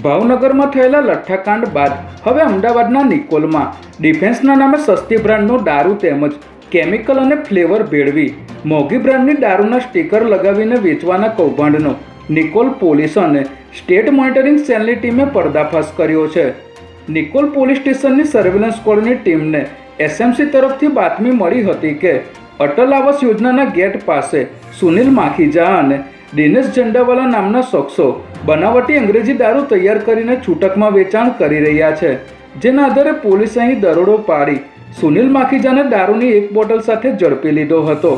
ભાવનગરમાં થયેલા લઠ્ઠાકાંડ બાદ હવે અમદાવાદના નિકોલમાં ડિફેન્સના નામે સસ્તી બ્રાન્ડનો દારૂ તેમજ કેમિકલ અને ફ્લેવર ભેળવી મોંઘી બ્રાન્ડની દારૂના સ્ટીકર લગાવીને વેચવાના કૌભાંડનો નિકોલ પોલીસ અને સ્ટેટ મોનિટરિંગ સેલની ટીમે પર્દાફાશ કર્યો છે। નિકોલ પોલીસ સ્ટેશનની સર્વેલન્સ સ્ક્વોડની ટીમને એસએમસી તરફથી બાતમી મળી હતી કે અટલ આવાસ યોજનાના ગેટ પાસે સુનિલ માખીજા અને દિનેશ ઝંડાવાલા નામના શખ્સો બનાવટી અંગ્રેજી દારૂ તૈયાર કરીને છૂટકમાં વેચાણ કરી રહ્યા છે, જેના આધારે પોલીસે અહીં દરોડો પાડી સુનિલ માખીજાને દારૂની એક બોટલ સાથે ઝડપી લીધો હતો।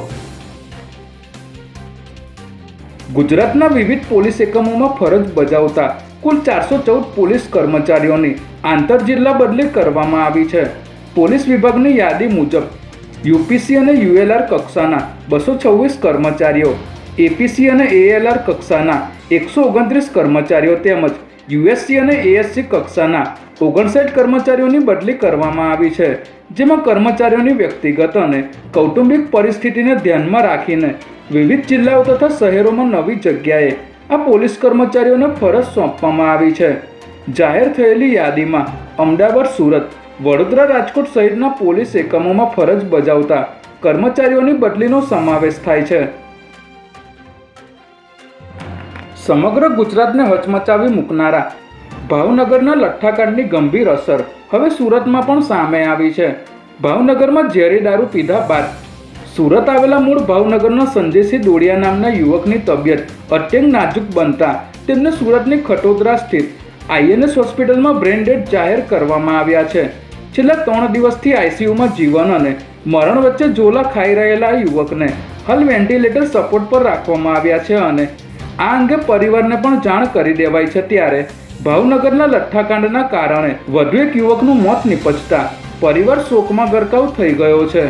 ગુજરાતના વિવિધ પોલીસ એકમોમાં ફરજ બજાવતા કુલ 414 પોલીસ કર્મચારીઓની આંતર જિલ્લા બદલી કરવામાં આવી છે। પોલીસ વિભાગની યાદી મુજબ યુપીસી અને યુએલઆર કક્ષાના 226 કર્મચારીઓ, એપીસી અને એએલઆર કક્ષાના 129 કર્મચારીઓ તેમજ યુએસસી અને એએસસી કક્ષાના 59 કર્મચારીઓની બદલી કરવામાં આવી છે, જેમાં કર્મચારીઓની વ્યક્તિગત અને કૌટુંબિક પરિસ્થિતિને ધ્યાનમાં રાખીને વિવિધ જિલ્લાઓ તથા શહેરોમાં નવી જગ્યાએ આ પોલીસ કર્મચારીઓને ફરજ સોંપવામાં આવી છે। જાહેર થયેલી યાદીમાં અમદાવાદ, સુરત, વડોદરા, રાજકોટ સહિતના પોલીસ એકમોમાં ફરજ બજાવતા કર્મચારીઓની બદલીનો સમાવેશ થાય છે। સમગ્ર ગુજરાતને હચમચાવી મૂકનારા ભાવનગરના લઠ્ઠાકાંડની ગંભીર અસર હવે સુરતમાં પણ સામે આવી છે। ભાવનગરમાં ઝેરી દારૂ પીધા બાદ સુરત આવેલા મૂળ ભાવનગરના સંજયસિંહ દોડિયા નામના યુવકની તબિયત અત્યંત નાજુક બનતા તેમને સુરતની ખટોદરા સ્થિત આઈએનએસ હોસ્પિટલમાં બ્રેન ડેડ જાહેર કરવામાં આવ્યા છે। છેલ્લા 3 દિવસથી આઈસીયુમાં જીવન અને મરણ વચ્ચે ઝોલા ખાઈ રહેલા યુવકને હાલ વેન્ટિલેટર સપોર્ટ પર રાખવામાં આવ્યા છે અને આ અંગે પરિવારને પણ જાણ કરી દેવાઈ છે। ત્યારે ભાવનગરના લઠ્ઠાકાંડના કારણે વધુ એક યુવકનું મોત નિપજતા પરિવાર શોકમાં ગરકાવ થઈ ગયો છે।